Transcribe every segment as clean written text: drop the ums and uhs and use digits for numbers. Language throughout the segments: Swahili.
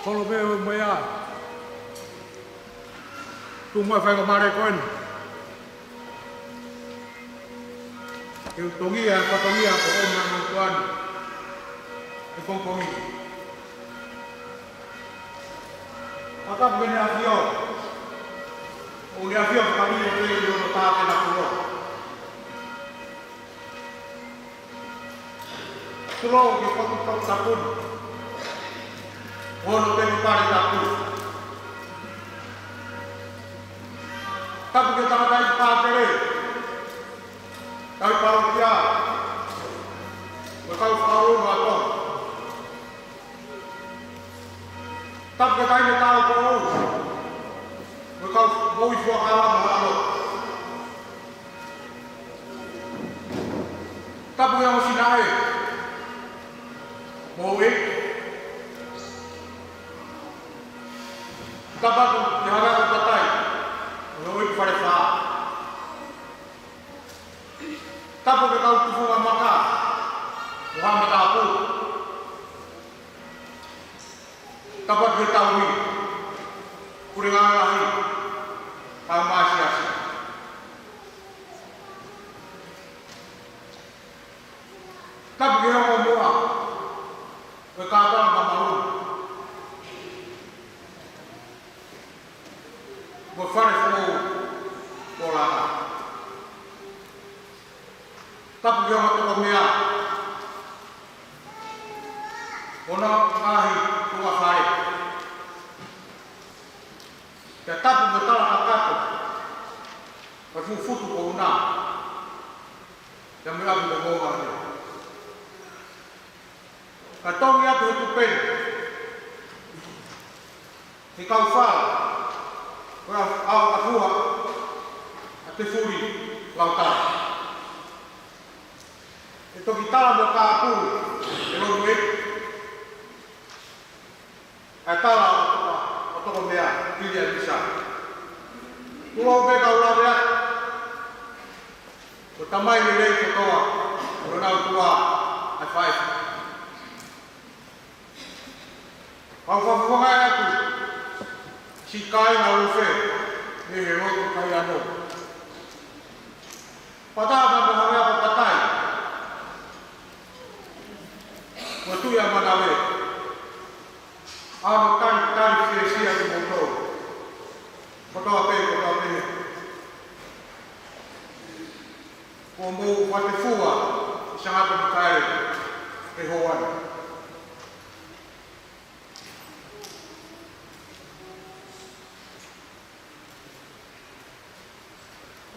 Follow me with my eye. Tu mai fai mare con. Eu tongia, patongia, ko oma mantuan. E kongi. Ata bene afio. O le afio kami o no ta na kulo. Tulo ki ko tapun. Ono te pare tapu. Tapu ke tanga dai pa tere. Kau parokia. Kau faru ngato. Tapu ke dai tau ko. Kau mau isu ala mahalo. Tapu yang sinai. Mau Kapag ihara ko patay, uwi pa rin pa. Tapos ikaw tufungan maka, Muhammad ako. Kapag kita uwi, kuringan lahi, ang masyasi. Kapag ihaw mo mula, kata ang mamarun. Vou fare fogo bolada. tapu ki o matoko mea. Ona ngahi tua whae. Kia tapu me tala kakato. Ka fufutu ko una. Kia me apu me ngōma hea. Ka tongi atu he tupeni. He kau whala. Koe au afua. A te furi. Lau tala. E toki tala mo ka apuru. E loru e. E tala o toko mea. Pili a tisa. Ua o peka ura mea. O tamai ni rei te toa. O nau tua. Ai whae. Au whawhongai atu. Si kai na uwhe. Me he roto kai anō. Pataka mo hanga pa patai. Mo tuia manawe. Amo tani whiesia ki moto. Kotoa pe. Ko mou wate fua. Isangata makaere. E hoana.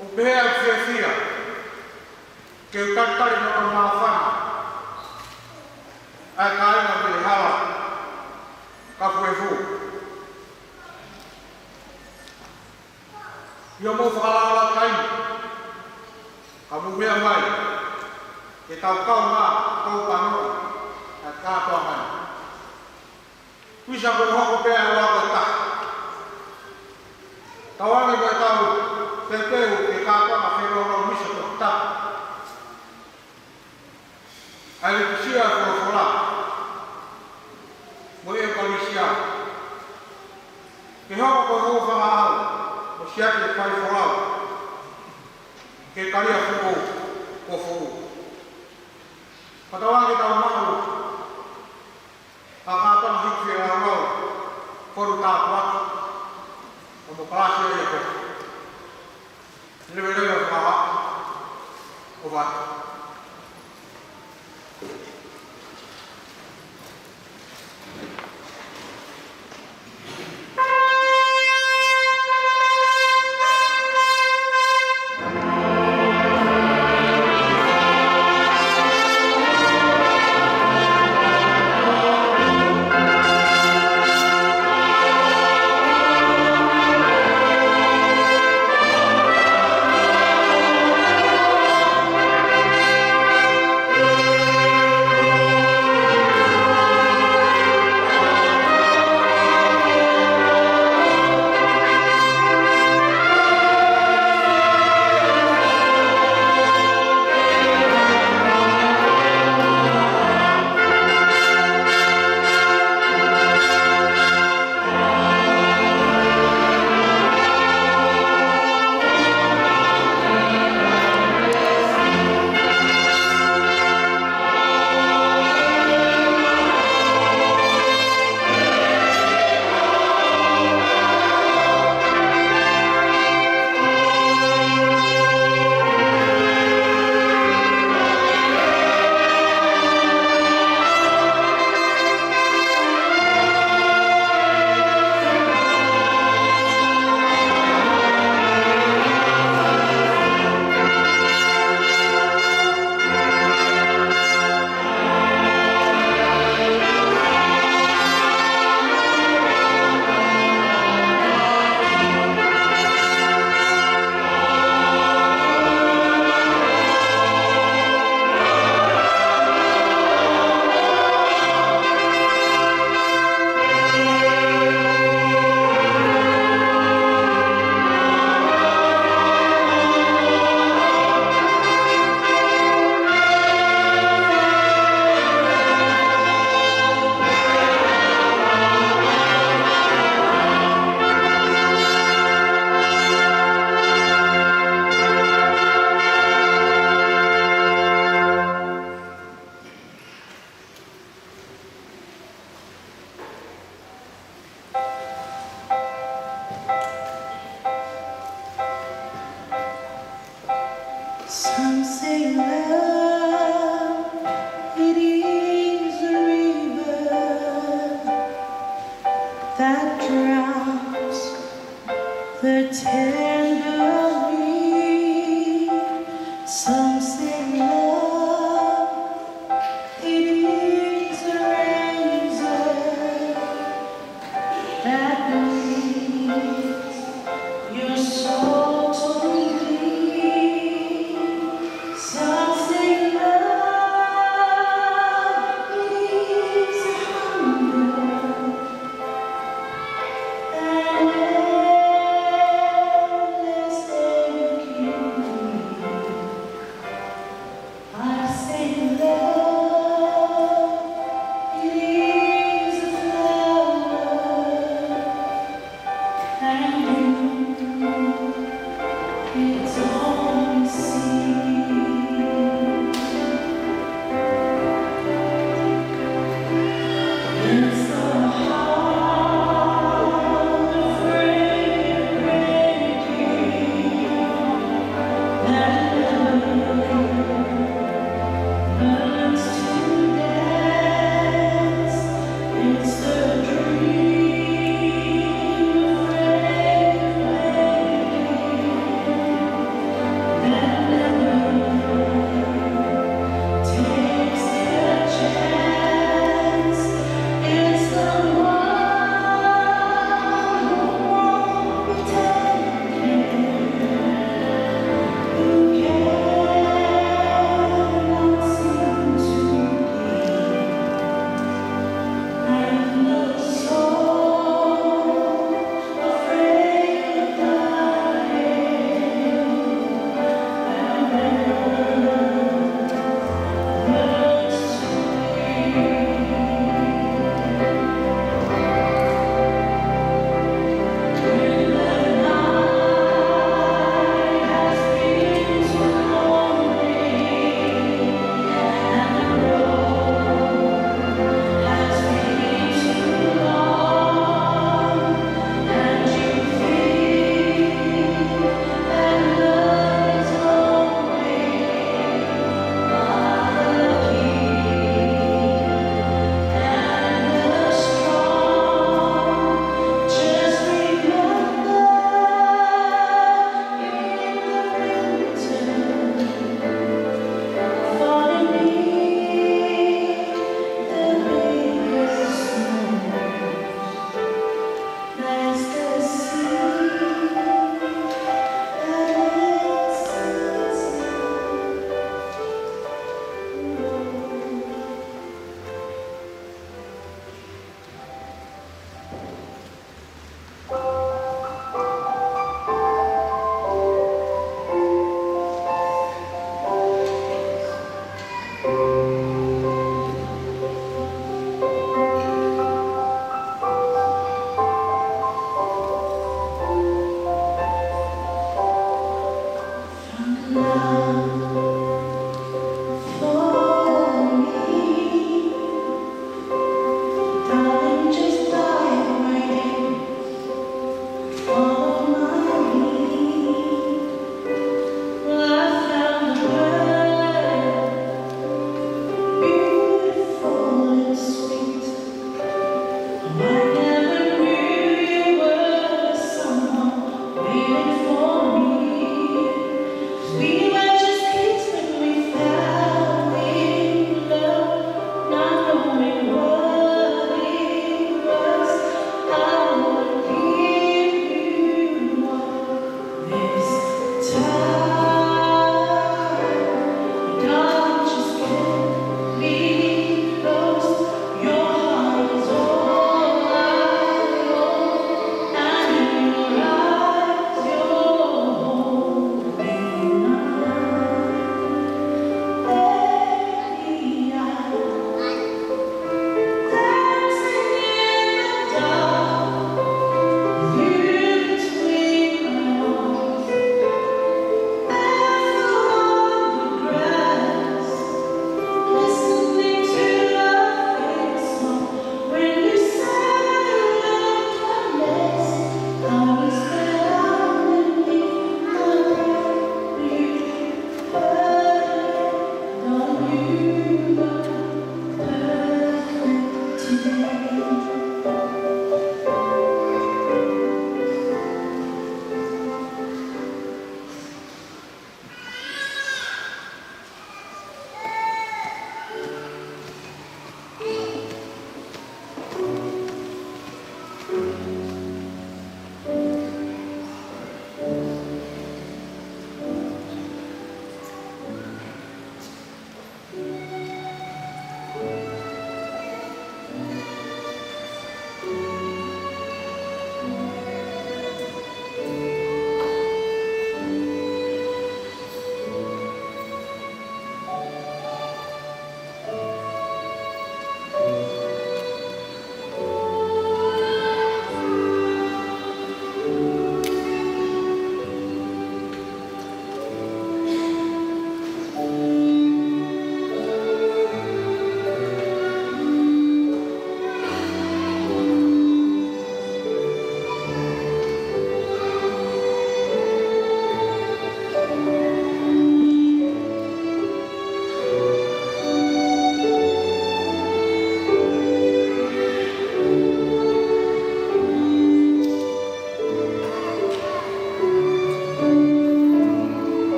O pēa whiesia. Ke utatari no ka mawhana. Ai ka inga me hala. Ka fuefu. Ia mo whakalala kaini. Ka mumea mai. Ke tau kau ngā, kau panoa. Ai kātoa mai. Kuisa koe hoko pēa o ako taha. Tawangi mai tau te teu ke kātoa ma whenua misa ko taha. Ai le kusia ko whala. Mo e kalisia. Ke hoko koe hoko whangahau. O siake kai whalau. Ke karia whuko ko whuko. Patawangi tau mahu. A kātana hikwe a rau. Koru tātu atu. O mo kalasi e ko. Lewe whaha. O watu.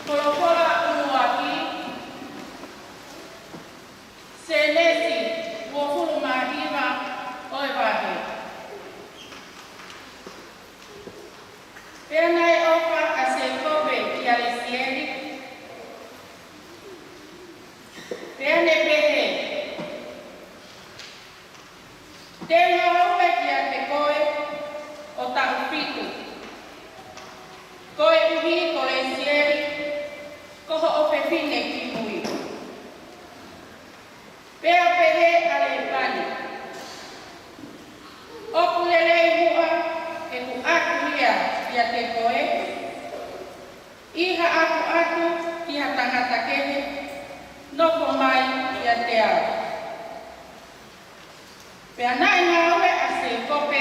Kolokola umuaki, senesi, wofuru mahima, oibahe. Penai opa asekobe kialisieri, pene pehe, tenga ope kia te koe o taupitu, koe uhi kolesieri, koho ope fine ki mui. Pea pehe ale pani. Okulele mua e ku aku ia ia te koe. Iha aku atu iha tangata kehe noko mai ia te au. Pea nai ngawe ase kope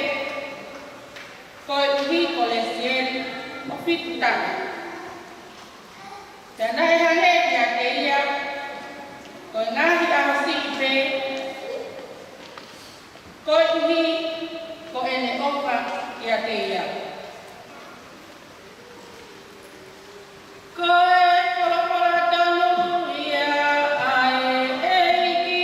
koe uhi kolesieri o fitu taka. Pea nai hane ia te ia koe ngahi aho si ipe koe uhi ko ene opa ia te ia. Koe kolokola tonu ia ae eiki.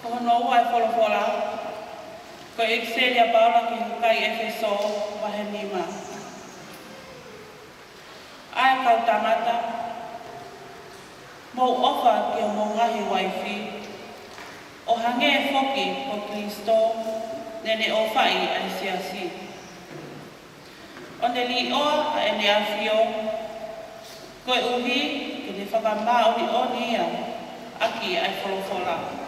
Ko no ai wholofola. Ko Excelia Paula ki hukai Efeso wahenima. Ai kau tangata. Mo ofa ki o mo ngahi waifi. O hange foki o Kristo nene ofai ai siasi. O ne li o a ene afio. Koe uhi ki ne whakamau ni o nia aki ai wholofola.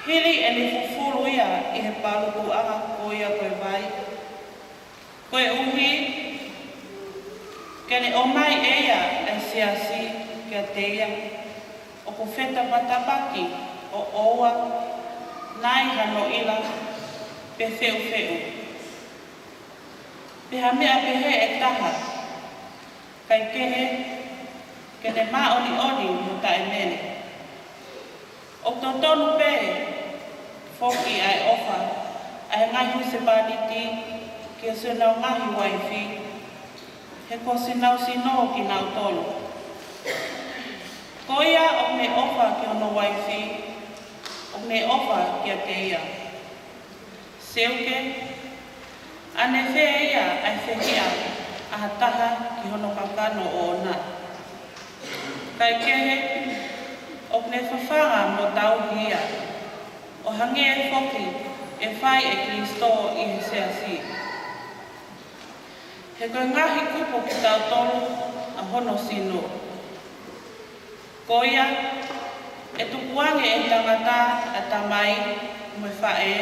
Hili e ni fufuru ia i he paluku anga ko ia koe vai. Koe uhi, kene o mai eia e siasi kia teia. O ku wheta matapaki o oua, nai hano ila, pe feu feu. Peha mea pehe e taha, kai kehe, kene maa oni oni muta e mene. O totonu pe, foki ai ofa, ai ngahi se paniti, ki o sinau ngahi waifi, he ko sinau sino ki nau tolu. Ko ia o me ofa ki ono waifi, o me ofa ki a te ia. Seuke, ane whea ia ai whehia, a taha ki hono kakano o ona. Kai kehe, o ne whawhanga mo tau hia. O hange e whoki e whai e Kristo i he seasi. He koe ngahi kupo ki tau tolu a hono sino. Ko ia, e tukuange e tangata a tamai me whae,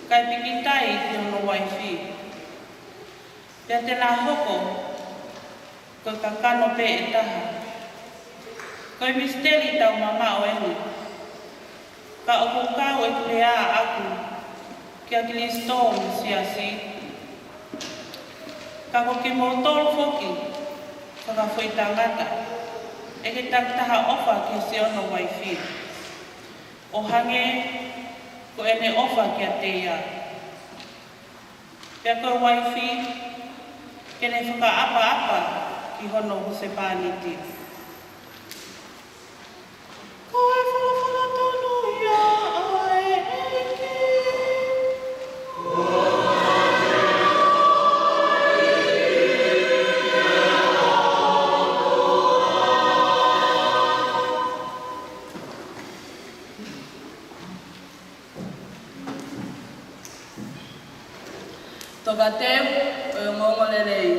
kai pikitai ki hono waifi. Pea tēnā hoko, koe kakano pe e taha. Koe misteri tau mama o ehu. Ka o kukau e kulea aku, kia Kristo o siasi. Ka ko ke mo tolu foki, ka ka whai tangata. E ke taktaha ofa ki se ono waifi. O hange, ko ene ofa kia teia. Pea koe waifi, kene whaka apa ki hono huse pāniti. Koe whawhana tonu ia ai eke. Toka teu, o ngongolelei.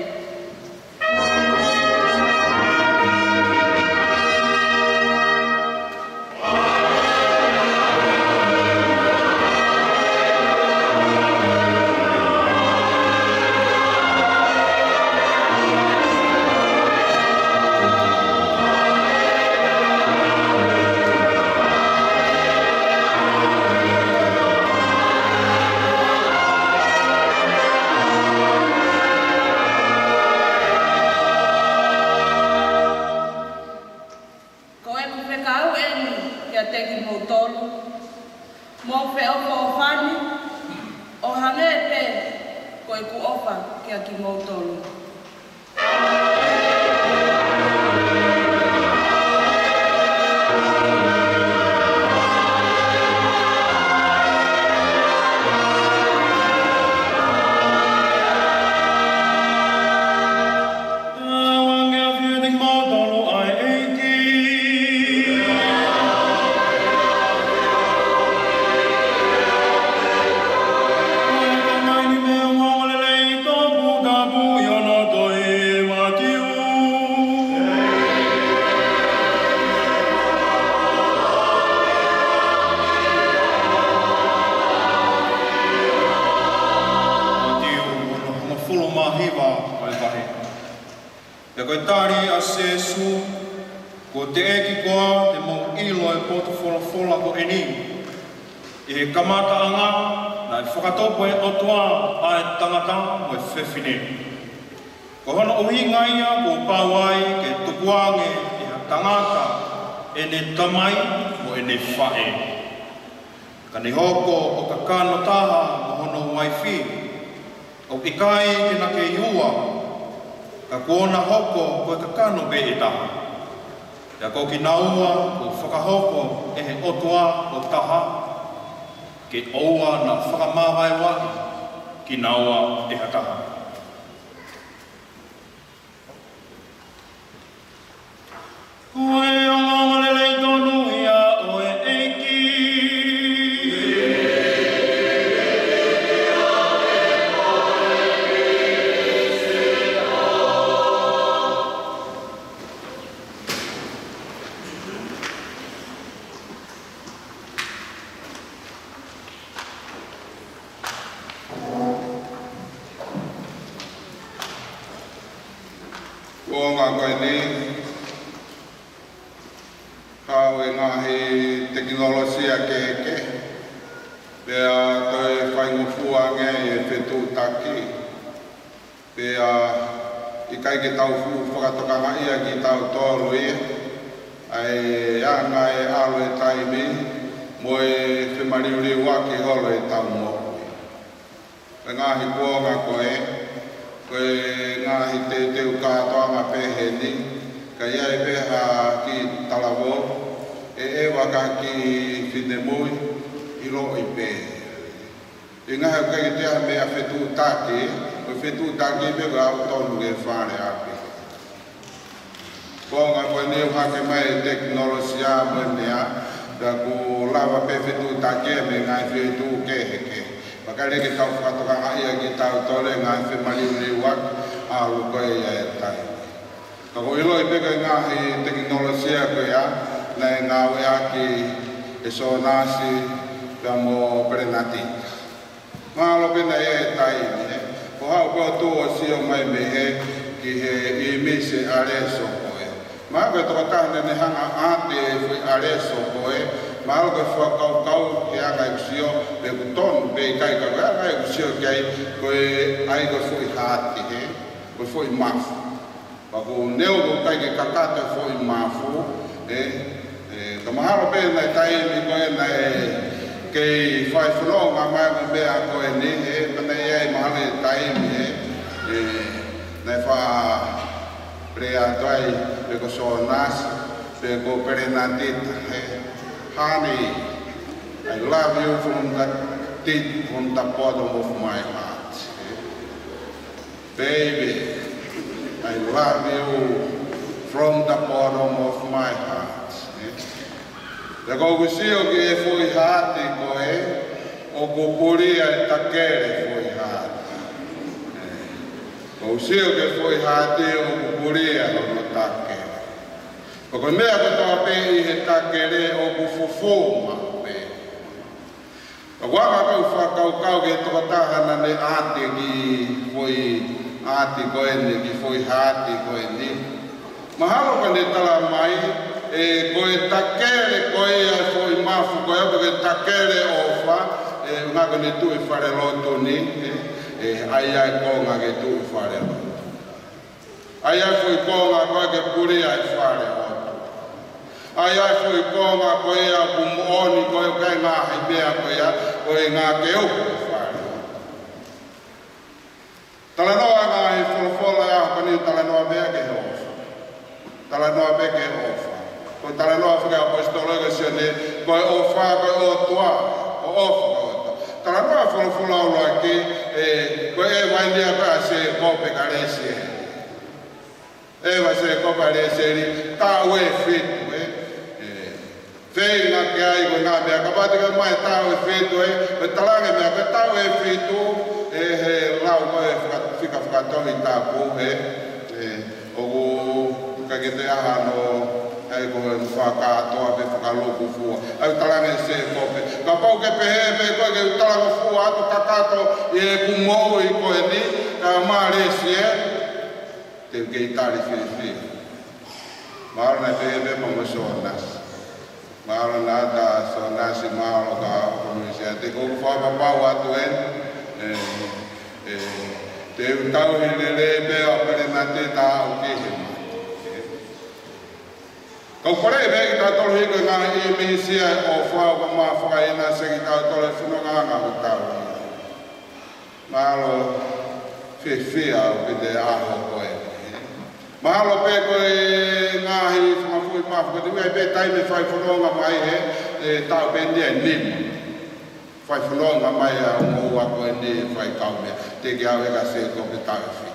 Ja koe tari a se su, ko te eki koa te mo ilo e poto fola ko eni. I he kamata anga, na e whakatopo e otua a e tangata mo e whewhine. Ko hono uhi ngaia ko pawai ke tukuange i ha tangata e ne tamai mo e ne whae. Ka ne hoko o ka kano taha mo hono waifi, o ikai ke na ke iua, ka kona hoko koe ka kano be e taha. Ia ko ki naua o whakahoko e he otoa o taha, ke oua na whakamawai wahi ki naua e hataha. Koe o ngā malelei tonu ia o e eiki. Ko ngā koe ni, kau e ngahi teknolosia ke, pea toi whaingufua nge e whetū taki, pea i kai ke tau whakatokanga ia ki tau tōru ia, ai anga e alo e taimi, mo e whemariuri waki holo e tau moku. E ngahi kua ngā koe, koe ngahi te teu kātoa ngā peheni, ka ia e peha ki Talawo, e waka ki Whinemui, i roho i pē. E ngahi o kai te mea whetū tāke, o whetū tāke me ka au tonu e whāne api. Ko ngā koe neu hake mai teknolosia mo mea, ka ku lawa pe whetū tāke me ngai whetū keheke. Makare ke tau whakatokanga ia ki tau tole ngai whemaliuri wak, alu koe ia e tai. Ka ko ilo i peka ngahi teknolosia koe a, nei ngā wea ki e so nasi ka mo perenatita. Ngā lope nei e tai ni, ko hau koe tō o sio mai me he ki he i mise areso koe. Mā koe toka tahne ne hanga ate e fui areso koe, mā koe whakau ke anga i kusio pe kutonu pe i kai ka koe anga i kusio kei koe ai koe fui hati he, koe fui mafu. Pako neo ko kai ke kakate fui mafu, ka mahalo pe nei tai mi koe nei kei whai whanau ngā mai mo mea koe ni he, panei ei mahale tai mi he, nei wha prea toi pe ko so nasi, pe ko perenatita he. Honey, I love you from the bottom of my heart. Baby, I love you from the bottom of my heart. Te ko kusio ki e fui hati koe, o kupuria e takere fui hati. Ko kusio ki e fui hati, o kupuria o takere. Ko mea ko tawa pe i he takere o kufufuma pe. Ka waka kau whakau ke toka tahana ne ate ki fui ate koe ni, ki fui hati koe ni. Mahalo ka ne tala mai, koe takere koe ai fui mafu koe, koe takere ofa, ngā ko ne tui whare loto ni, ai konga ke tui whare loto. Ai fui konga koe ke puri ai whare loto. Ai fui konga koe a kumoni koe kai ngā haibea koe ngā ke upu whare. Talanoa ngā i wholawhola e aho kani talanoa mea ke hofa. Talanoa mea ke hofa. Koe talanoa whika a postologa sione koe ofa koe o tua, o ofa koe ta. Talanoa wholawhola o loa ki koe e wainia koe a se kope ka resi e. E wa se kope a resi e ta ue fitu e. Whei ngā ke ai koe ngā mea, ka pati ka mai tau e whitu e, me talange mea, me tau e whitu, he lau koe whika whakatohi tāpū e, oku ka ke te aha no, hei koe whakatoa pe whakaloku fua, au talange se kope. Ka pau ke pehe pe koe ke talango fua atu kakato i e kumou i koe ni, ka maa resi e, te ke i tari whiwhi. Maaro nei pehe pe mamasua nasi. Maaro nata so nasi maaro ka komisia te ko fa pau atu te tau hile le pe o pere na te ta o ke he ko kore be ki ta tolu hiko ngā i misia o fa o ma fa ina se ki ta tolu funo ngā o ta maaro fia o pe te aho koe maaro pe koe ngā hi fui mafu ko te be tai me fai fononga mai he tau bende nim fai fononga mai a mo wa ko ni fai kau me te ke ave ka se ko pe tai fi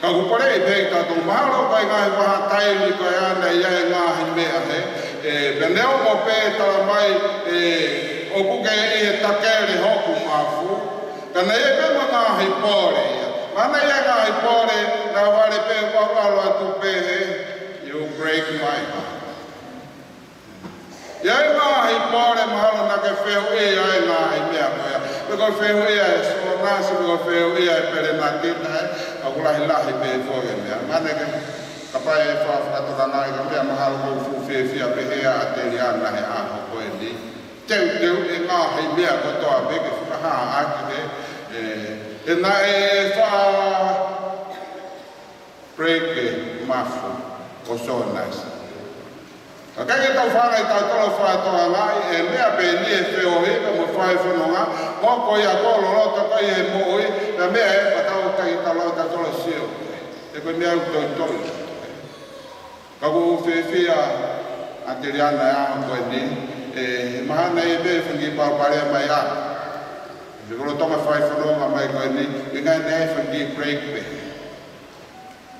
ka ko pare be ta to maro kai ngai wa tai ni ko ya na ya nga hi me a he beneo mo pe ta mai o ku ke e ta ke le ho ku mafu kana e be ma nga hi pore mana ya nga hi pore na vale pe ko alo tu pe you break my heart ya nga hi pore mahalo na ke fe e ya nga hi me a ya ko fe e ya so na so ko fe e ya pe na ti ta a ku la hi pe fo ya me mana ke kapai fa fa to na ga pe mahalo ko fu fe fe a pe ya te ya na he a ko e ni te e nga hi me a ko to a be ke ha a ki e na e fa break mafu o so nice ka ke tau fa ngai tau tolo fa to ngai e me a be ni e fe o e mo fa e fo nga mo ko ya ko lo to ko e mo o e me e pa tau ka i talo ta tolo sio e ko me a to to ka ko fe fe a te ria na ya ko ni e ma na e be fu ngi pa pare mai a e ko to ma fa e fo nga mai ko ni e ngai na e fu ngi break be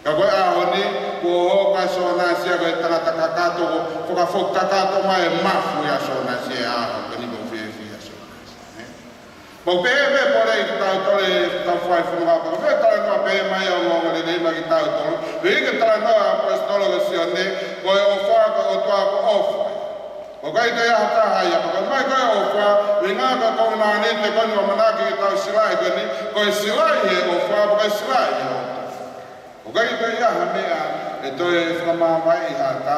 ka ko a oni ko ka so na sia ko tana ta ka to ko ka fo ka to mai mafu ya so na sia a ko ni bo fe fe ya so na bo be be por aí ta to le ta fa fu nga ko be ta no be mai o mo le nei ma ki ta to be que ta no apostolo que si onde ko o fa ko o to ko off o ka ite ya ta ha ya ko mai ko o fa be nga ko na ni te ko no mana ki ta silai ko ni ko silai e o fa ko silai o ka ite ya ha me a e to e fama mai ha ta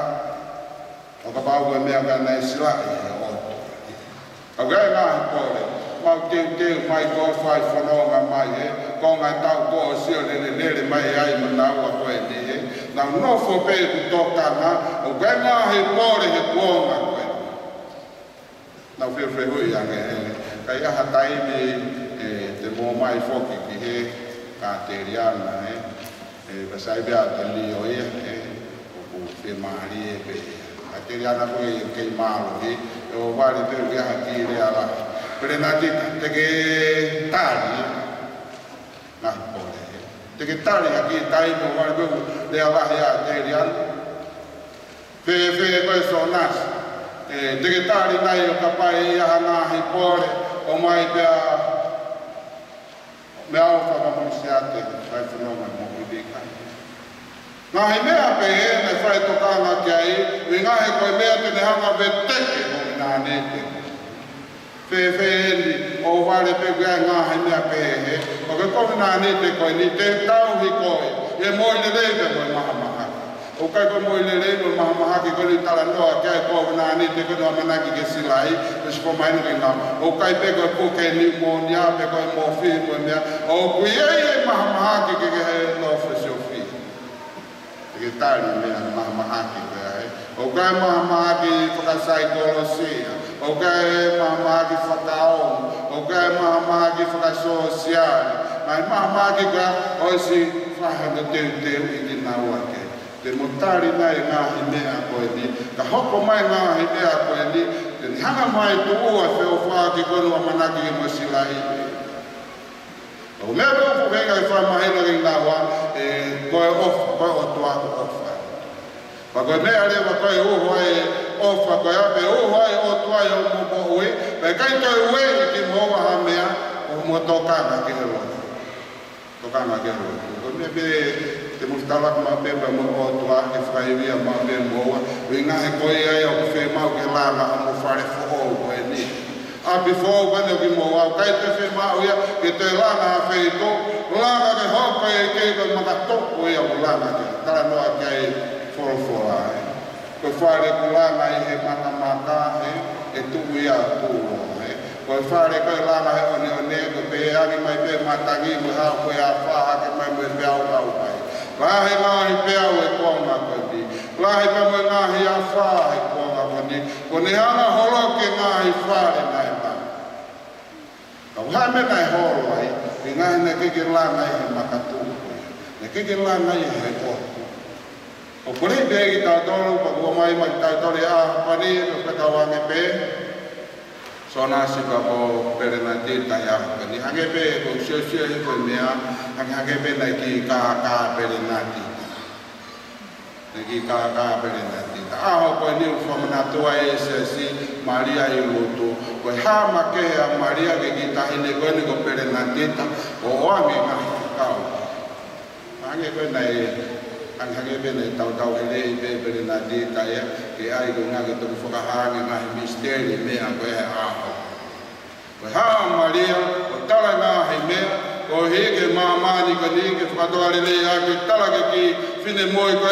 o ka ba o me ga na silai o ka na ko le ma ke mai ko fa fononga mai e ko nga ta ko si o le mai ai mana wa ko e ni na no fo pe to ka na o ka na he pore he ko nga ko na fe fe ho ya nge ka ya ha tai ni te mo mai fo ki he ka te ria na ba sai be a te li o ye o fe mari e be a te ria na ko e ke malo ki o va le pe ya ha ki ria la pero na ti te ke tali na pore te ke tali aki tai mo va le de ala ya te ria fe ko so nas te ke tali nai o kapai ya na hi pore o mai pe a me au fa ma mo sia te vai fino ma mo bi ka na hi me a pe na fa to ka na ki ai we nga he ko me te ne hanga be te ke mo na ne te fe ni o vale pe ga nga hi me a pe he o ke ko na ne te ko ni te tau hi ko e mo le le mo ma ma o kai ko mo le le mo ma ki ko ni tala no ka ko na ni te ko no mana ki ke silai es ko mai ni na o kai pe ko ke ni mo nya pe ko mo fi ko me o ku ye ma ki ke no fo so fi ke tali me ma ki ko ai o kai ma ki fo ka psicologia o kai ma ki fo ka o kai ma ki fo ka social mai ma ki ka o si fa ha te i na wa ke te motari nai ngā hi mea koe ni, ka hoko mai ngā hi mea koe ni, te hanga mai tu ua wheo whaa ki kono a manaki i mosilai. O mea reo fu venga i wha mahina ki ngā wā, koe o tuako ofa. Pa koe mea rewa koe uhoa e ofa, koe ape uhoa e o tuai o mupo ue, pe kai toi ue i ki moa ha mea, o mua tokanga ki he loa. Tokanga ki he loa. Koe mea pe te mustala ma pe mo o tua e frairia ma pe mo we nga e ko ia o fe ma ke la ma mo fare fo o e ni a before when we mo wa kai te fe ma o ia ke te la na fe to la ga ke ho ke ko ma ka to o ia o la na ta no a ke fo ai ko fare ku la na e ma ka e tu ia tu ko fare ko la na o ne ko pe ani mai pe ma ta gi mo ha ko ya fa ha ke mai mo pe au au pai lahi ngahi pea ue konga kodi. Lahi pamo ngahi a whae konga kodi. Ko ne hana holo ke ngahi whae nai ma. Kau hame nai holo ai, ki ngahi ne keke la ngai he makatū koe. Ne keke la ngai he o. O kore be ki tau tolu pa kua mai ma ki tau tolu a pani o katawange pe. So nasi ka po perena tita ya pani hange pe ko sio hi ko mea hange pe na ki ka perena tita. Na ki ka perena tita. A ho ko ni fo mana tua si Maria i luto. Ko ha ma ke a Maria ke ki ta ine ko ni ko perena tita. O ame na ka. Hange ko na ang hangebe na tau ele be perena tita ya ke ai ko nga ke to fo ka hange na misteri me a ko a ho. Ko ha Maria o tala na me o hege mama ni ka ni ke fatore le ya ke tala ke ki fine moi ko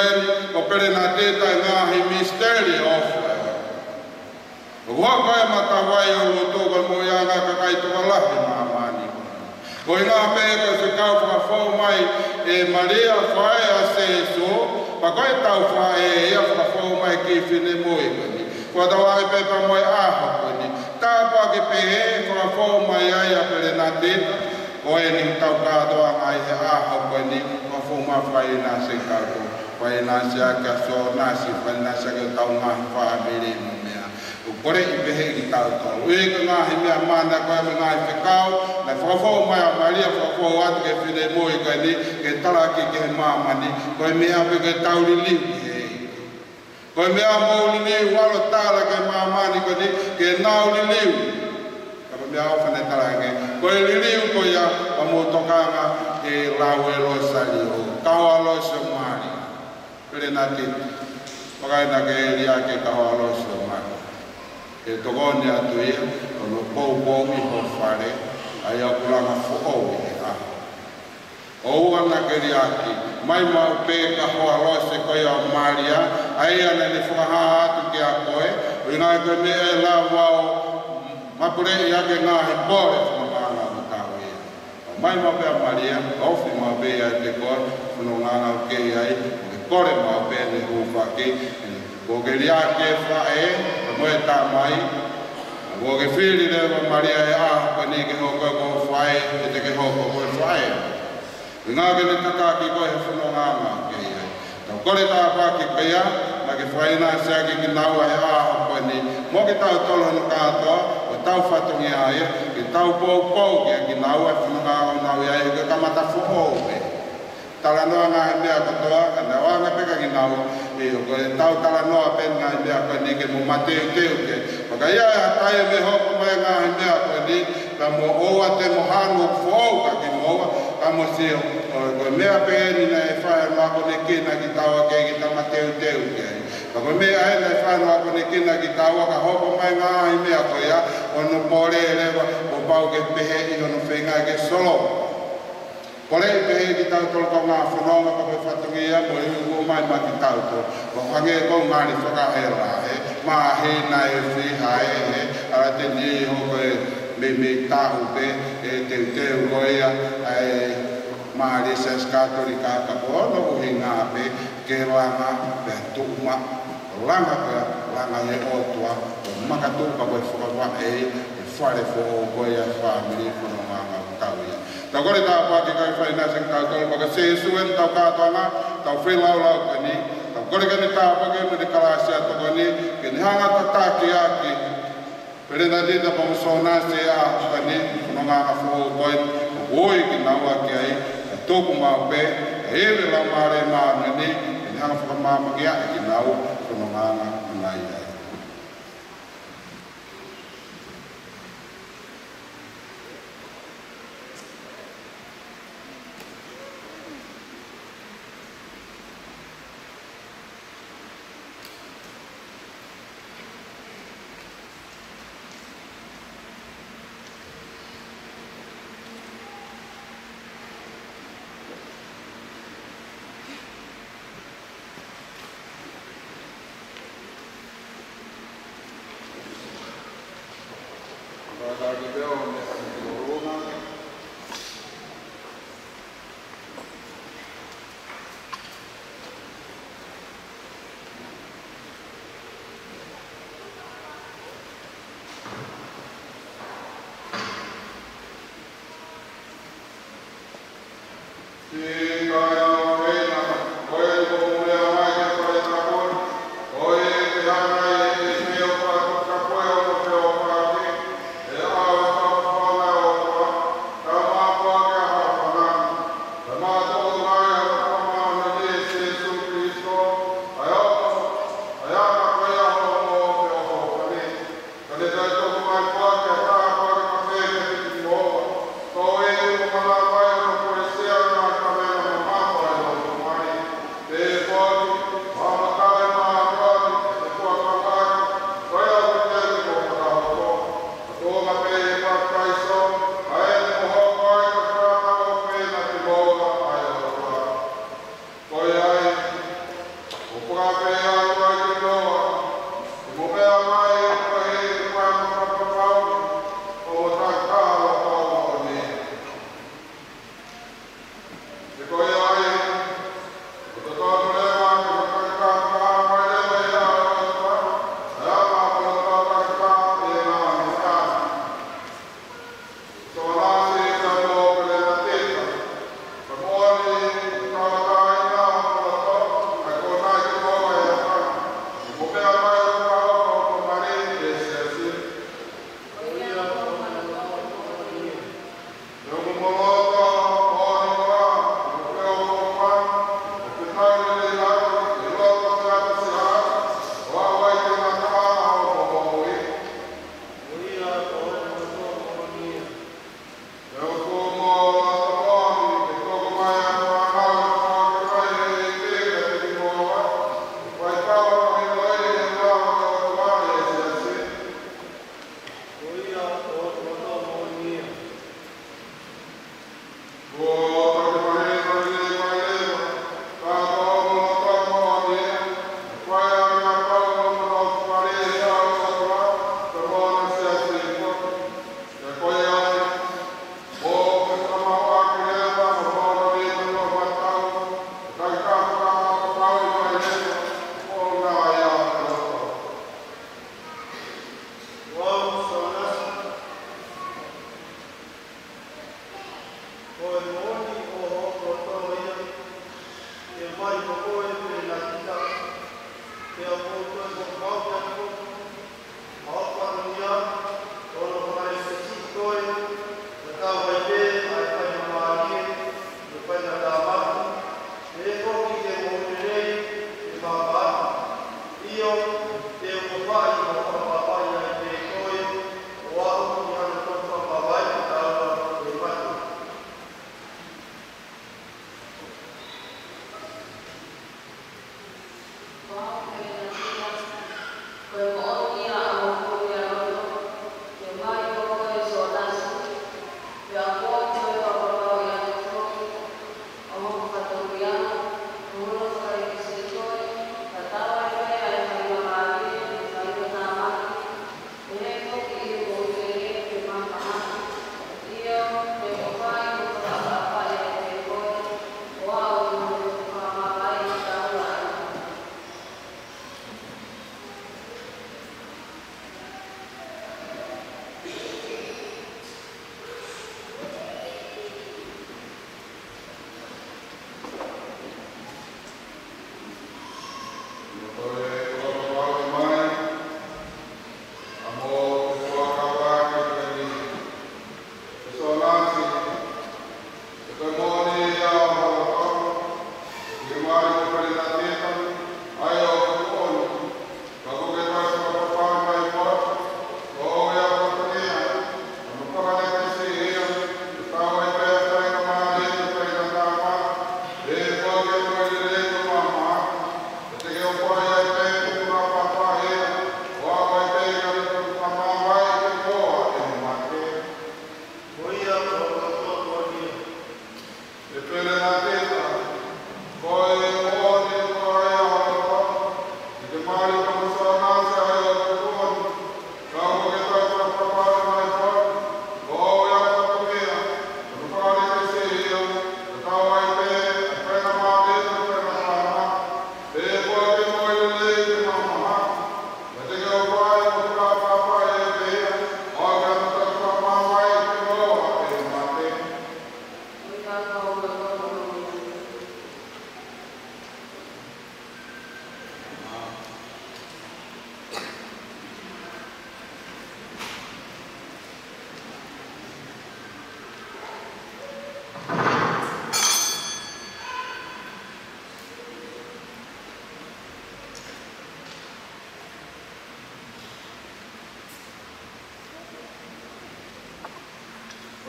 o perena tita na misteri of o wa ka mata vai o to ko mo ya nga ka kai to la mama ni ko ina pe ko se ka fo mai e Maria fai a se so pa ko tau fai e a fo mai ki fine moi ko da wa pe pa moi a ko ni ta pa ke pe fo mai ai a perena tita ko e ni tau ka do ai a ko ni ko fo ma fai na se ka to fai na se ka so na si fai na se ka tau ma fa me kore i pehe ki tau tau. Ue ka ngā he mea mana koe me ngā he whekau, na whakafo mai a Maria whakafo atu ke whine moi koe ni, ke tala ki ke he māmani, koe mea pe ke tau li liu ki hei. Koe mea mou li liu, walo tala ke māmani koe ni, ke nau li liu. Kapa mea awhane tala ke, koe li liu koe ia, pa mō tokanga e lau e losa li o, kaua losa mari. Pere nā ki, wakaina ke e lia ke kaua losa mari. E togone atu ia, o no pou mi ho whare, ai a kulanga whokau e a. O ana ke riaki, mai mau pe ka hoa loa se koe a Maria, ai ana ni whakaha atu ki a koe, o ingai koe me e la wao, mapure i ake ngā he bore whanonganga o tau ia. Mai mau pe a Maria, ofi mau pe a te koe, whanonganga o ke ai, o ke kore mau pe ne hūwhaki, o ke riaki e whae, moe tā mai, o ke whiri rewa Maria e ahapa ni ke hoko ko whae, e te ke hoko ko whae. I ngā ke ne tataki koe he whanonganga ke ia. Tau kore tā pāki pia, na ke whaina sea ki naua e ahapa ni, mo ke tau tolo no kātoa, o tau whatongi aia, ke tau pou ki naua e whanonganga o nau ia, ke kamata whohou e. Tala noa ngā he mea katoa, ka na wanga peka ki naua, e o koe tau tala noa pen ngā he mea koe ni ke mo mateo teo ke. Waka ia e hatai me hoko mai ngā he mea koe ni, ka mo oa te mo hanu o whou ka ki mo oa, ka mo se o koe mea pe ni na e whae noa kone kina ki taua ke ki ta mateo teo ke. Ka koe mea e na e whae noa kone kina ki taua, ka hoko mai ngā he mea koe ia, o no pore e rewa, o pau ke pehe i no whenga ke solo. Kore i pehe ki tau tolo ka ngā whanonga ka koe whatungi ia mo i uo mai ma ki tau tolo. Ko hange kou ngāri whakahera he, mā he na e whiha he, ara te ni ho koe me tahu pe, e te uroia, mā re sa skatori ka ono uhi ngā pe, ke ranga pe tukuma, ranga koe, ranga he otua, o makatuka koe whakawha e whare fo o koe a whamiri whanonganga tau ia. Tau kore tā pāki kai whai nasa ki tau tolu paka se suen tau kātoanga, tau whilau ka ni, tau kore ka ni tā pake me ni kalasi ato ka ni, ke ni hanga tataki aki, pere na dita pa muso nase a ka ni, whanonganga whoo koe, oi ki naua ki ai, ka tōku mau pe, ka hewe la mare maa ni, ke ni hanga whakamama ki ai ki nau, whanonganga nai ai. Ika ya reina, koe ko mea mai ke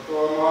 Thank you.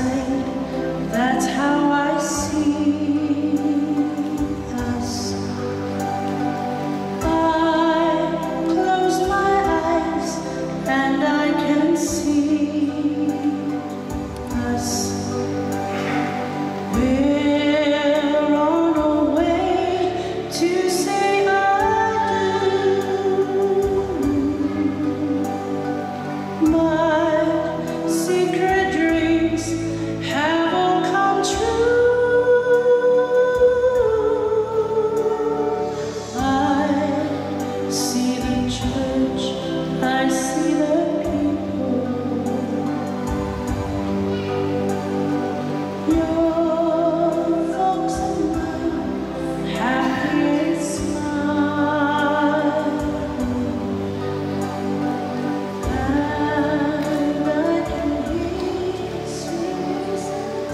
side, that's how I see us. I close my eyes and I can see us. We're on our way to say I do. My secret dreams have all come true. I see the church, I see the people. Your folks and mine, happy and smiling. And I can hear sweet music.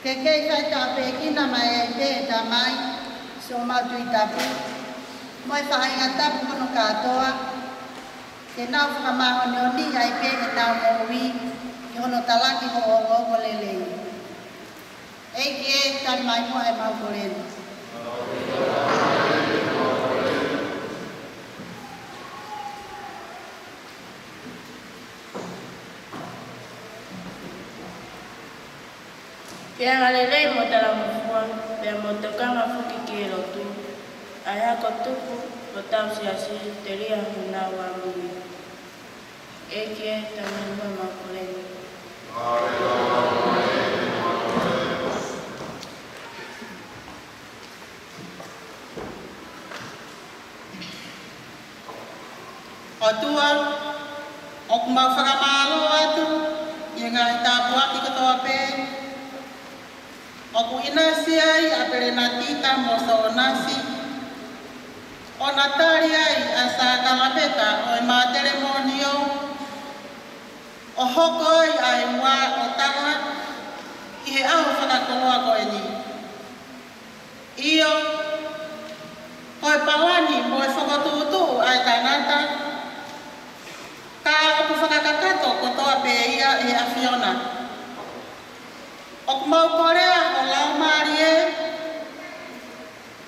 Kekei kai tape kina mai te tamai so matui tapu. Moi whainga tapu kono katoa. Ke nau whakamaho ni ai pe e tau mowi i hono talaki ho o ngoko lelei. Eiki e tani mai mua e mau korene. Pea ngalelei mo tala mufua, pea mo tokanga fuki ki e lotu. Aia ko tupu, o tau siasi, te ria huna wa mui. Eki e tani mua makuleni. Otua, o kumau whakamalo atu, i ngai tāpua ki katoa pe. O ku inasi ai a pere na tita mo so nasi. O na tari ai a sa kalapeta o e materemonio. O hoko ai a e mua o taha, i he au whakakoloa koe ni. Io, koe pawani mo e whakatutu ai tanata. Ka oku whakakakato ko toa pe ia e a Fiona. O kumau korea o lau marie,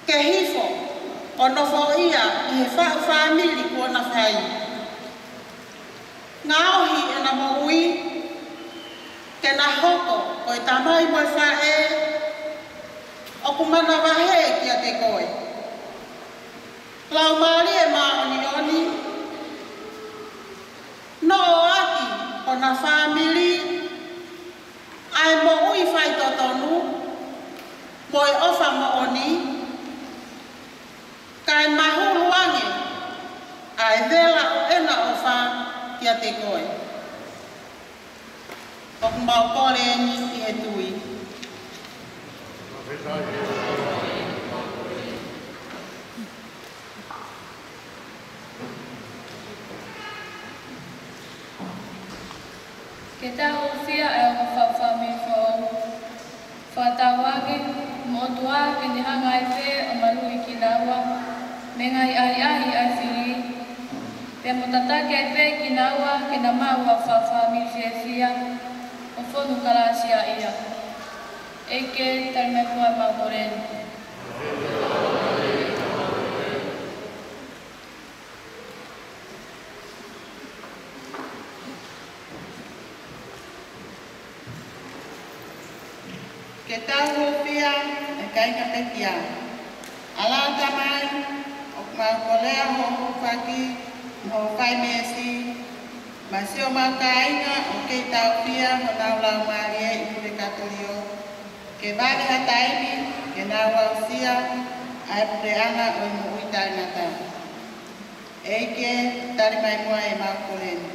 ke hifo o nofo ia i he whamili kua na whai. Ngā ohi e na moui, ke na hoko o i tamai mo e whae, o kumana wahe ki a te koe. Lau marie ma oni oni, no o aki o na whamili, ai mo ui whai totonu, mo e ofa mo oni, kai mahuru ange, ai vela o ena ofa ki a te koe. O kumau kore ni i he tui. Ke tau fia e o whawhami whao. Whatawangi, mo tua ke ni hanga e whe o marui ki naua, me ngai ai ai whiri. Pe mo tatake e whe ki naua ke na maua whawhami fia, o whonu karasia ia. Eke Tarmekua Magoren. Ke tau pia e kai ka pekia. Ala tamai o ma kolea ho faki ho fai mesi. Masio makainga o ke tau pia ho nau lau marie i pule katolio. Ke vale hataini ke nau ausia ai pule anga o imu uitai nata. Eike tari mai mua e makoleni.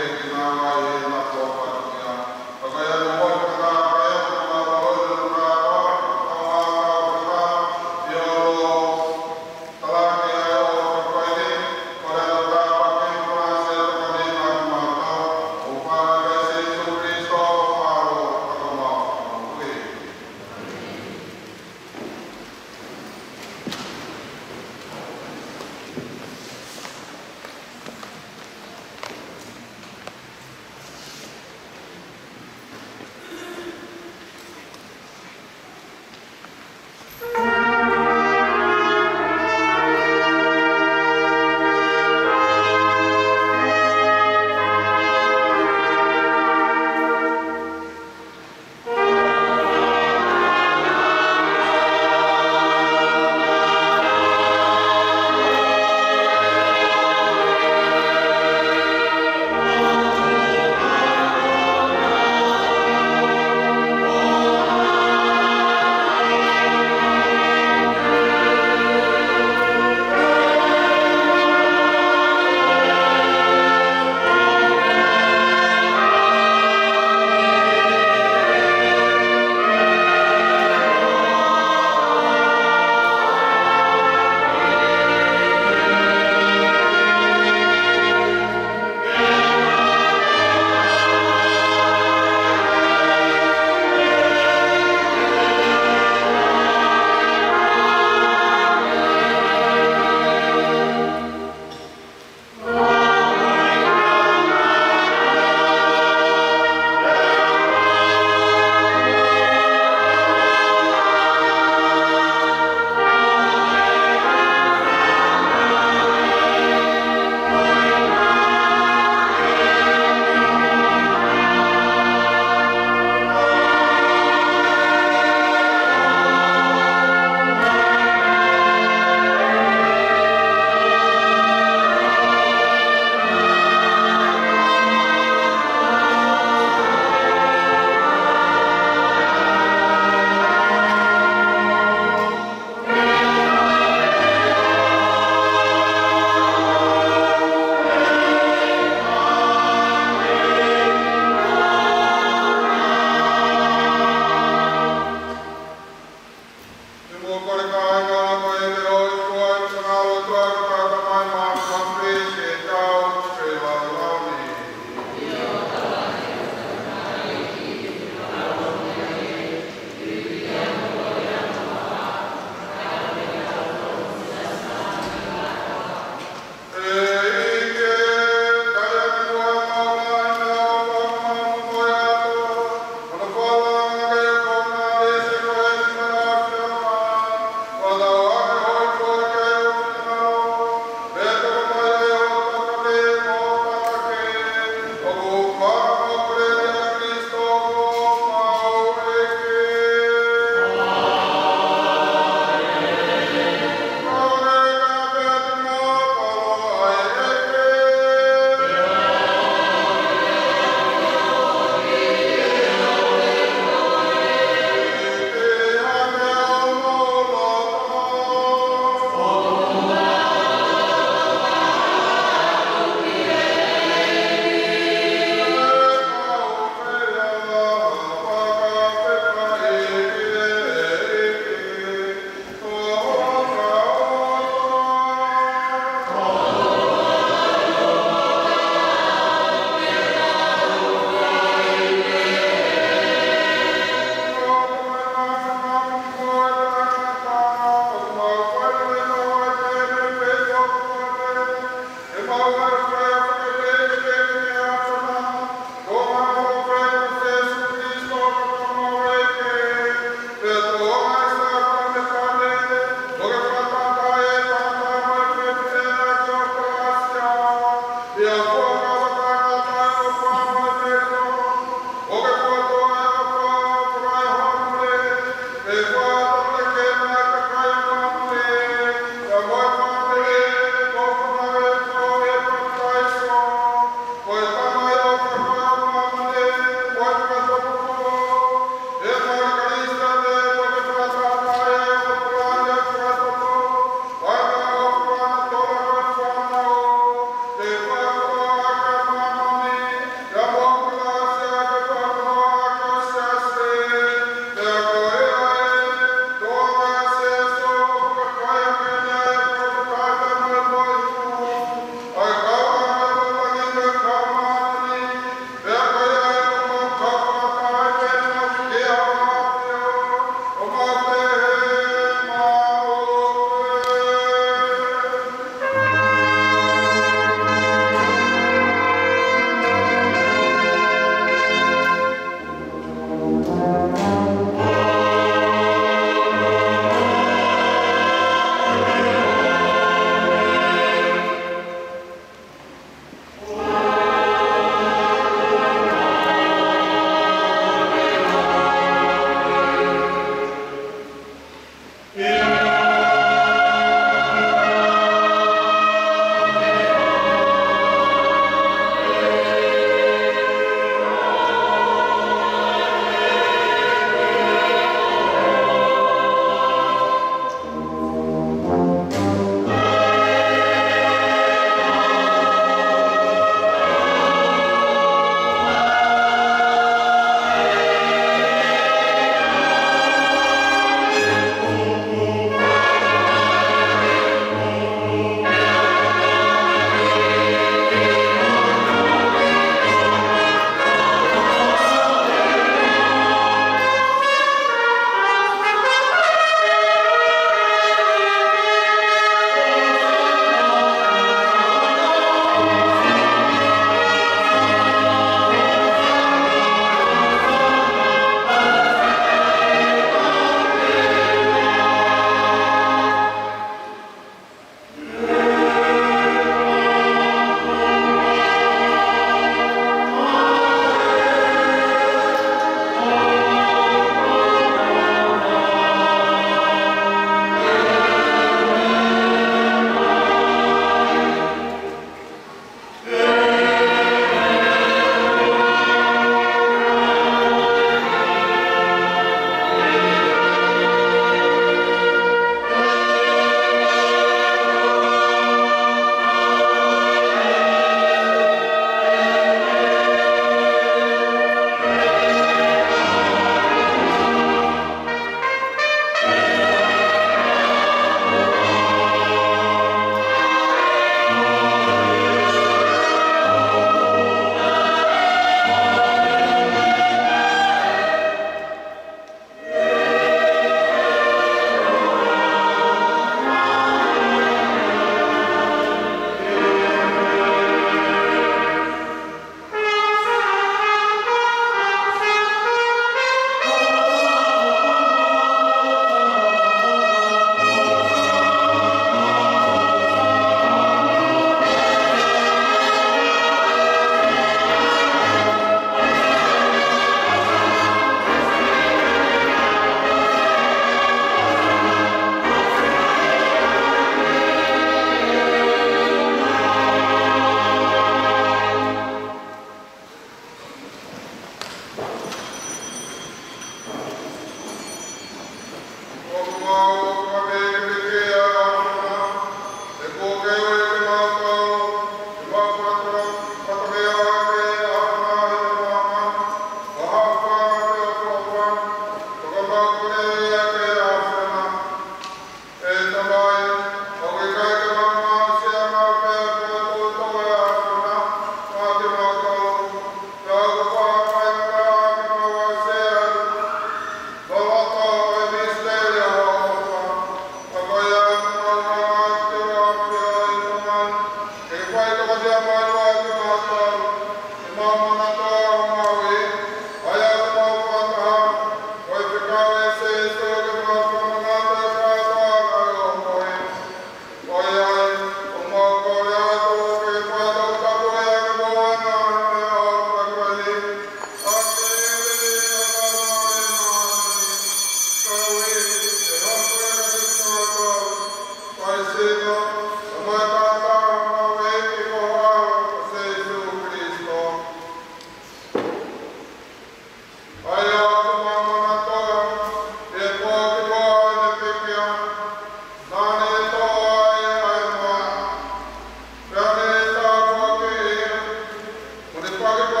Come on,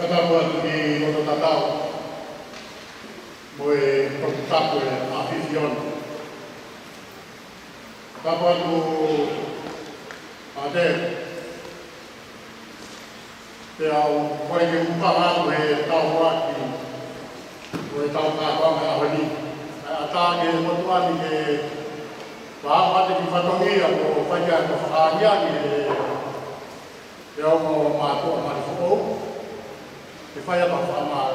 Kata buat di Kota Tatau, boleh perpustakaan boleh afision. Kata buat tu ada, dia boleh dibuka lah boleh tahu buat ni, boleh tahu apa apa ni. Ata dia tuan ni bahawa di Fatongi atau fajar atau fahaja ni dia mau masuk masuk. Ifaya tak sama.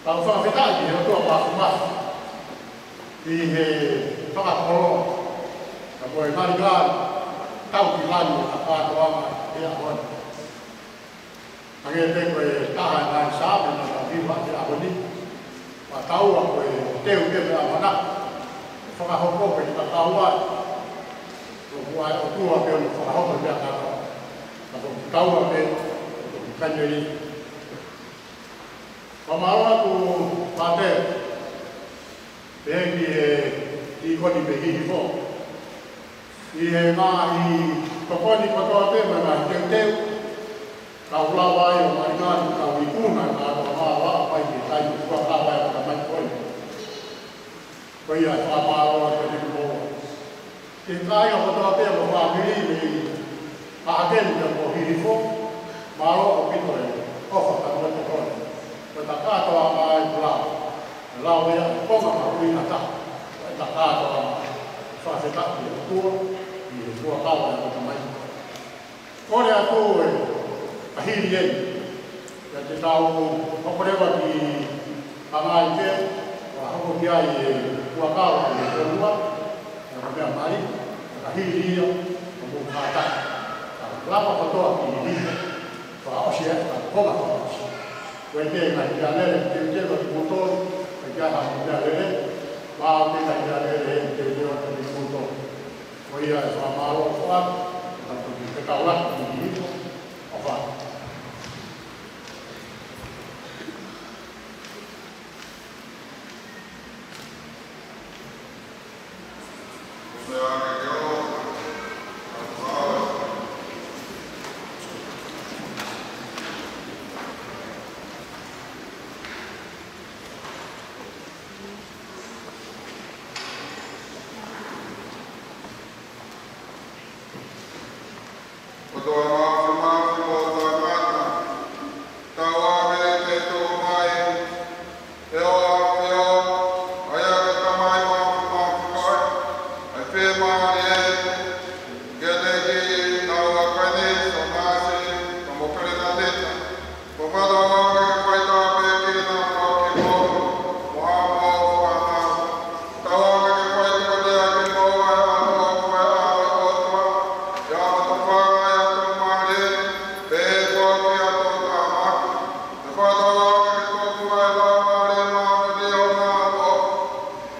Kalau sama kita ni, itu apa semua. Di tempat kolong, kalau marikan, tahu kilan apa doang dia pun. Akhirnya kita tahan dan sahabat dan viva di apa ni. Tahu apa tahu dia apa nak. Fakah hukum kita tahu lah. Buat itu apa yang fakah hukum dia tahu. Kalau tahu apa kan jadi pemahaman tu pada yang di kau dibagi itu, ini mah kau di kota tu memang tentu kau lawai orang kau ikut atau apa yang kita ikut lawai macam pun, kau ya sama orang jadi kau, kita yang kota tu memang beri agen yang itu malu gitu ya, oh tak boleh kau, tetapi atau apa lau ya, kau nggak mau ini tak, tetapi atau apa, soal sekat itu kau yang macam itu, kau dia tu akhirnya, jadi tahu, kau boleh bagi tangan itu, kau dia kau yang kedua, yang kedua mari, akhirnya kamu kata, lama kau ini. Kalau siapa kau tak tahu, wujud kerajaan wujud motor, kerajaan kerajaan, bahawa kerajaan wujud motor, wujud sama orang, atau ketahuan ini, apa?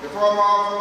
Before my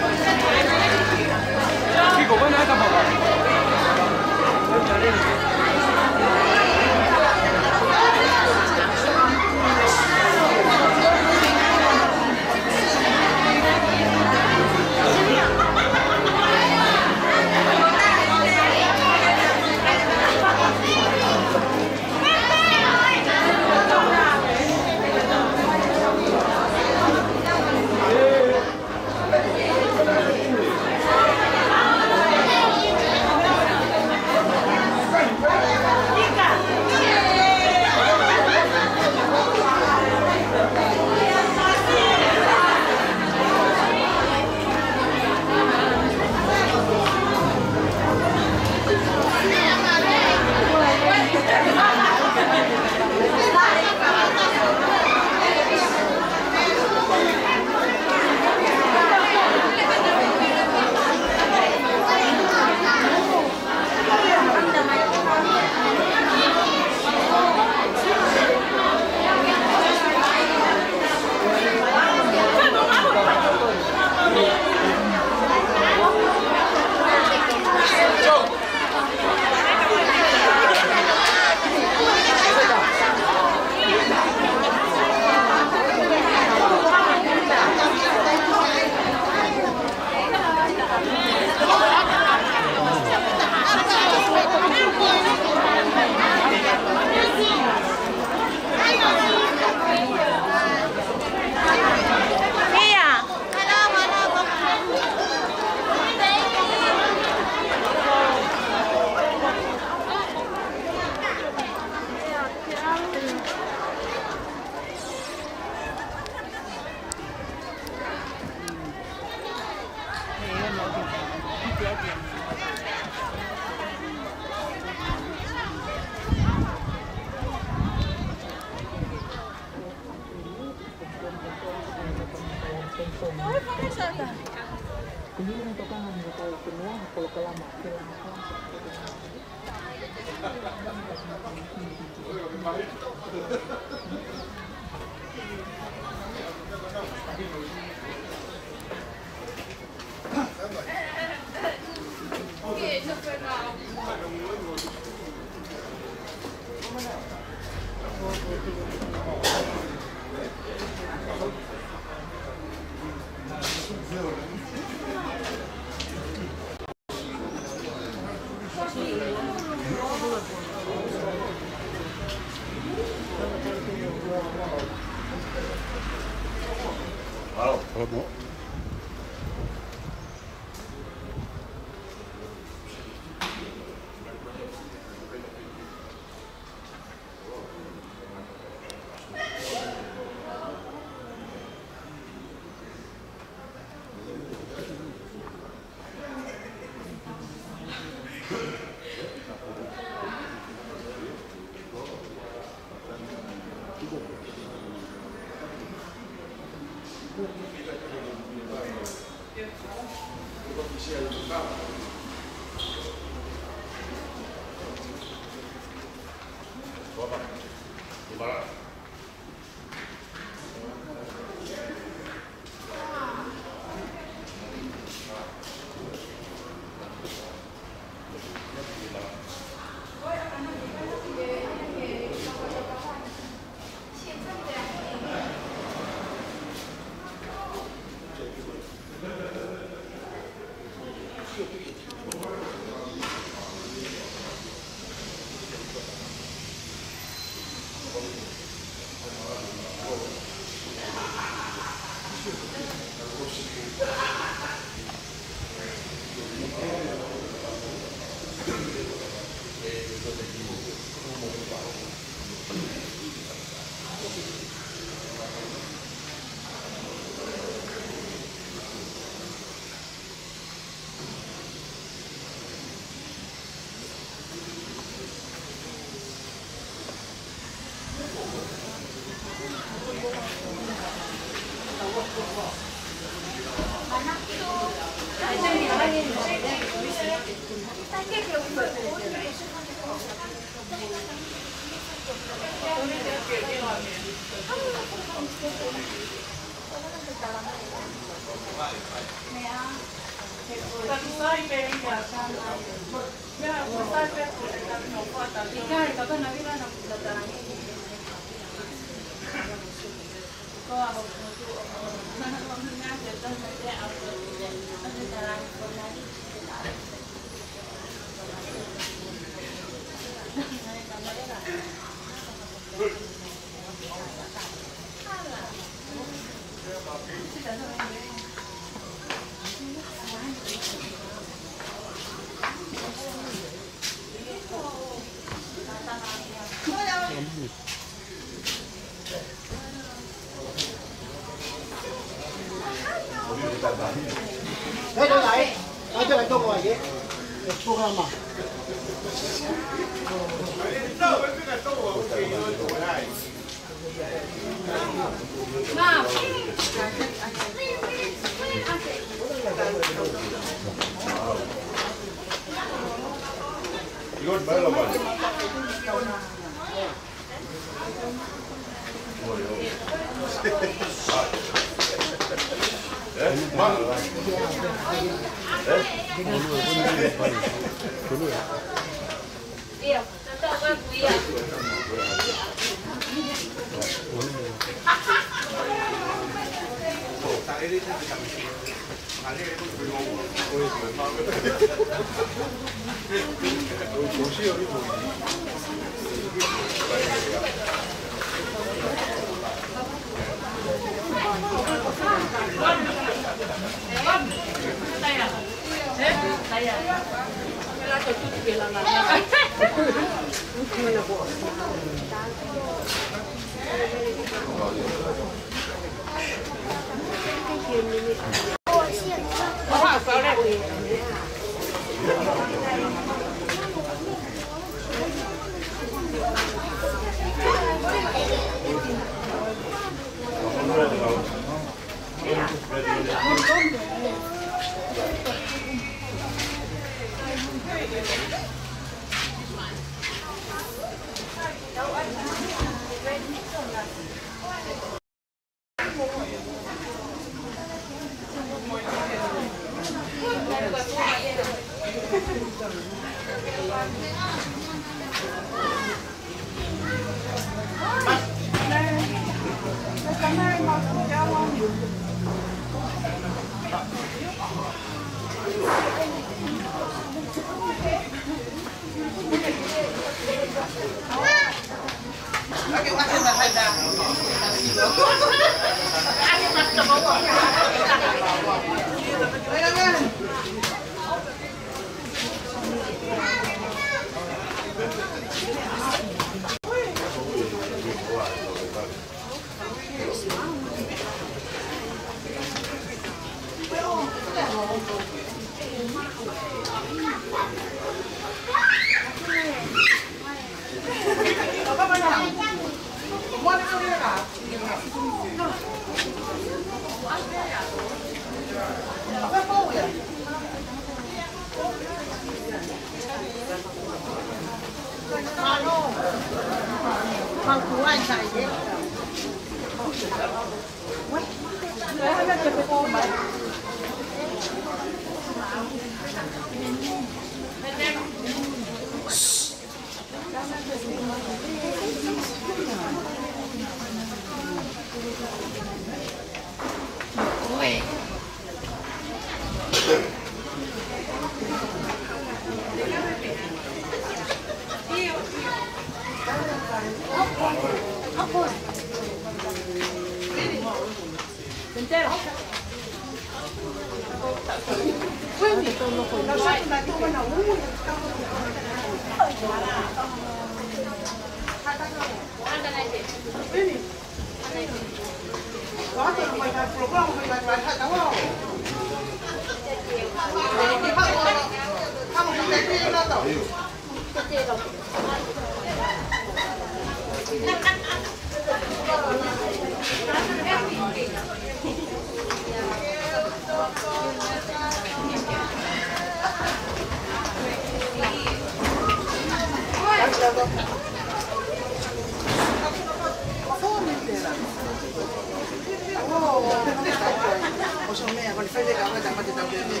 fai le gambe da mate da bene.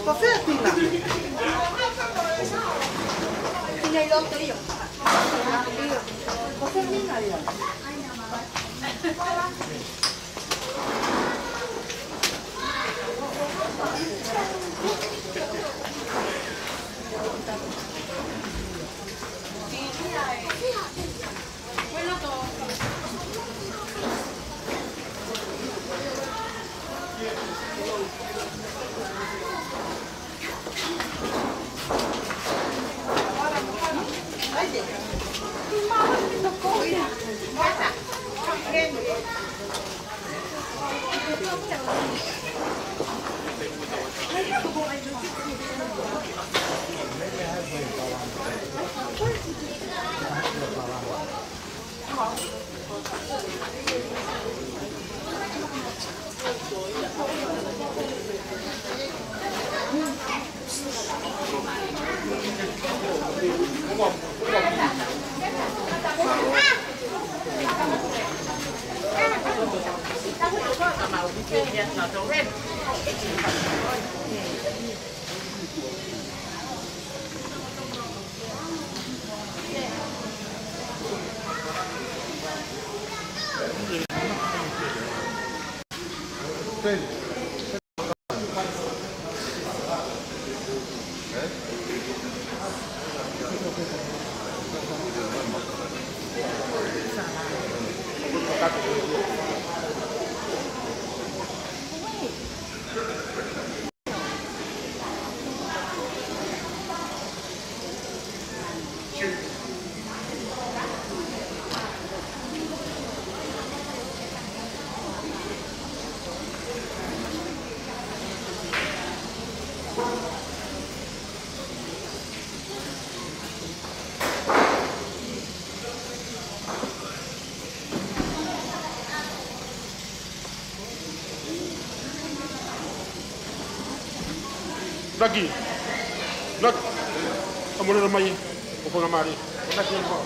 Ma fai pina. Pina il lotto io. Ma fai pina io. Lagi. Nak. Kamu na may upo na mari. Nak yan po.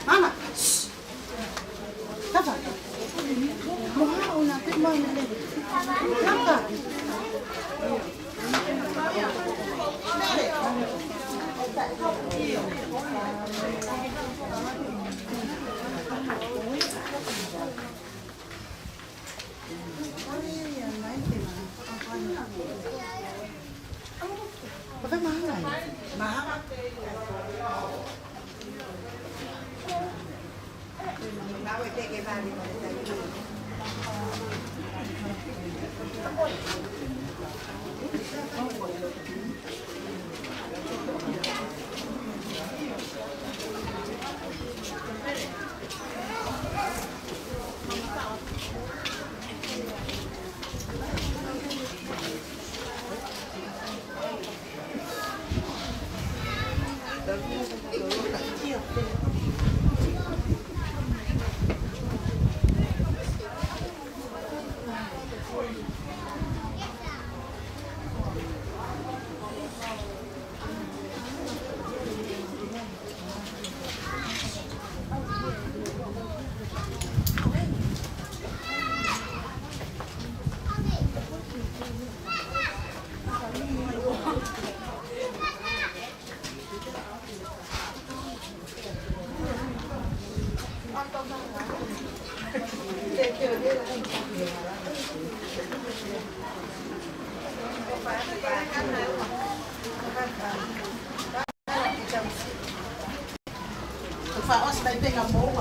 Mama. Apa? Mau nak mana ni? Apa? Pakai mahal. Mahal. Faos by the Gambo.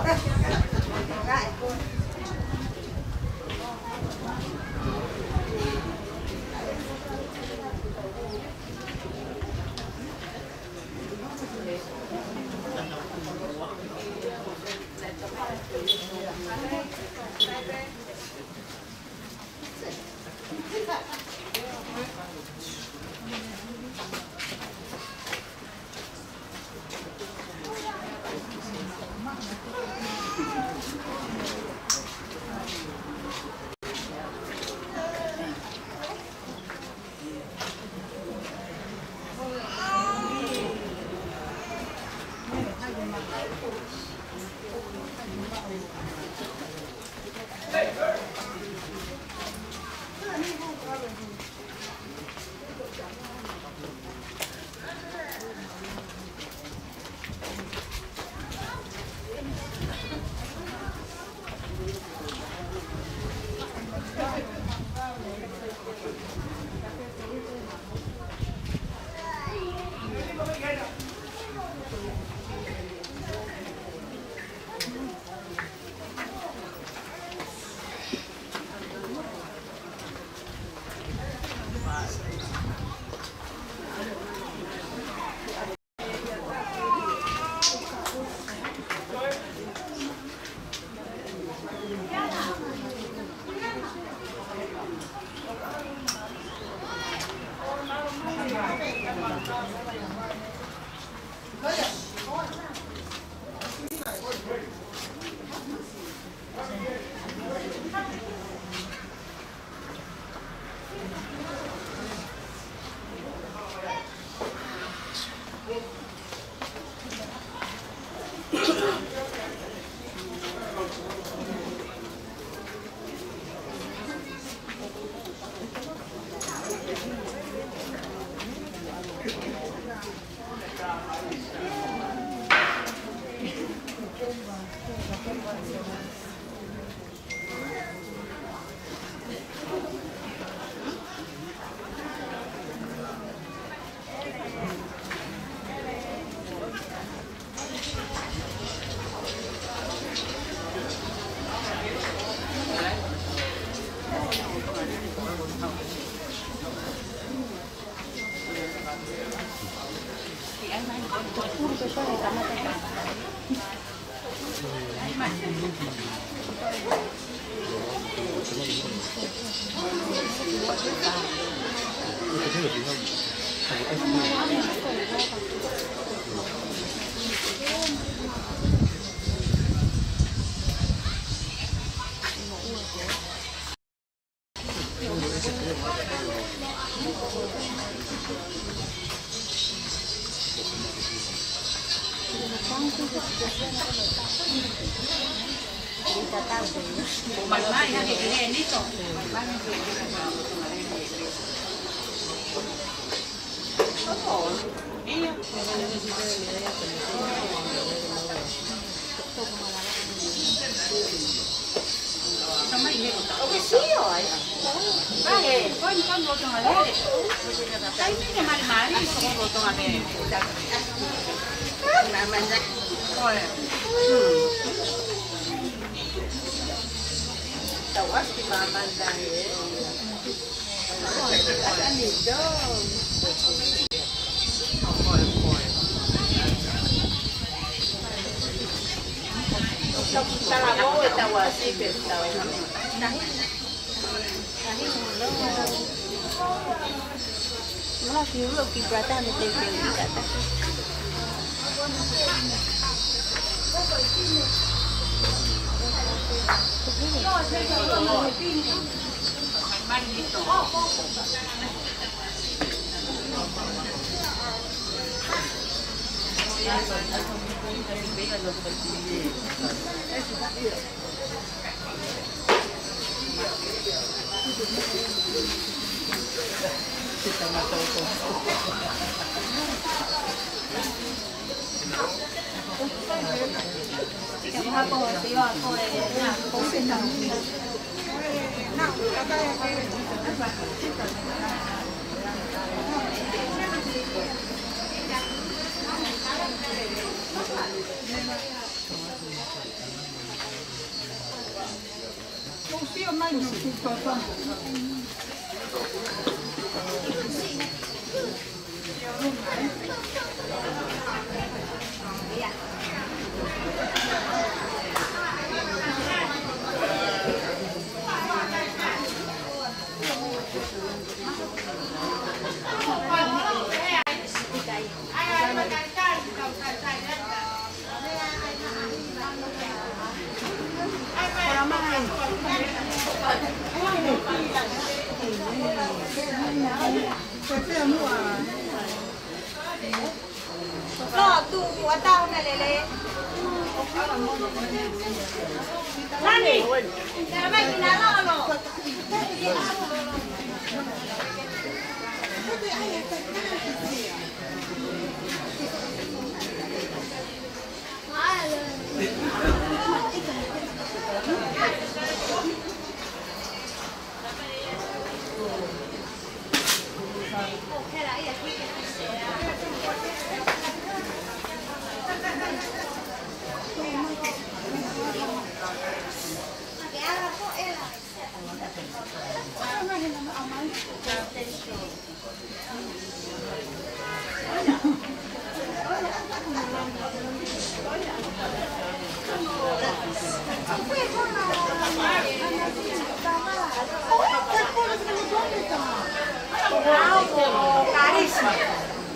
Carísimo.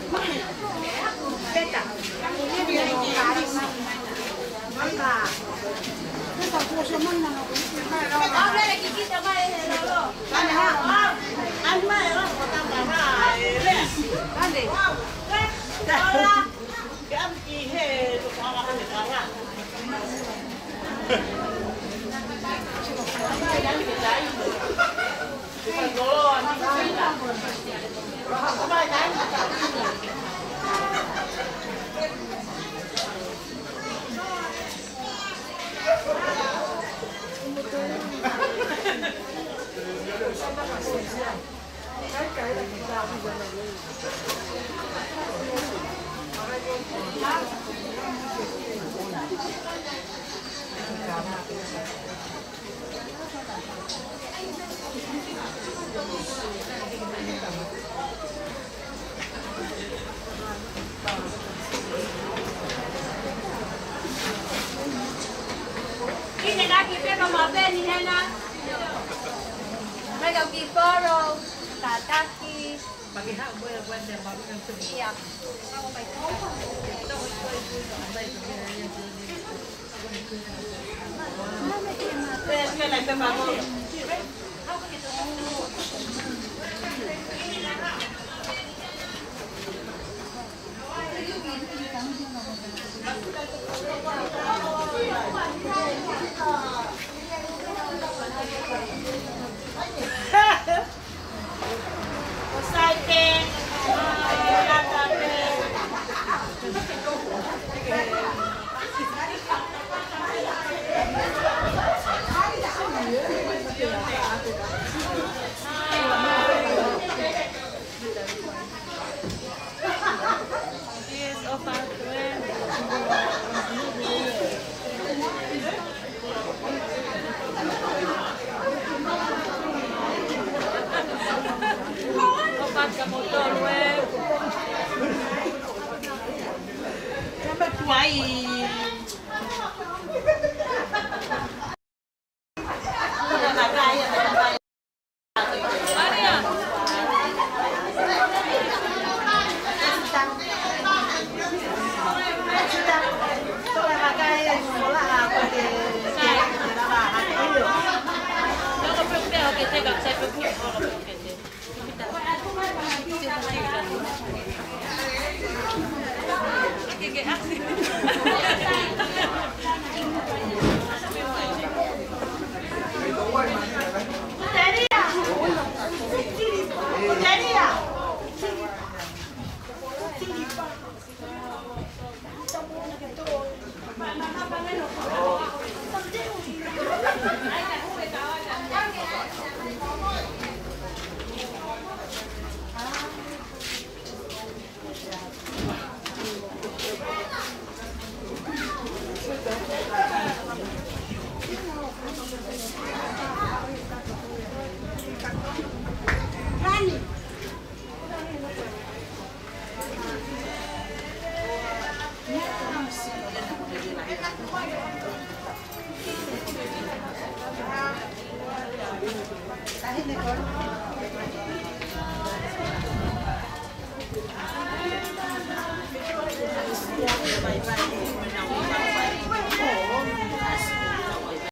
Ini lagi pero mabeni nena. Mereka kiporo, tataki. Bagi hak boleh buat dan baru yang sedih. Iya.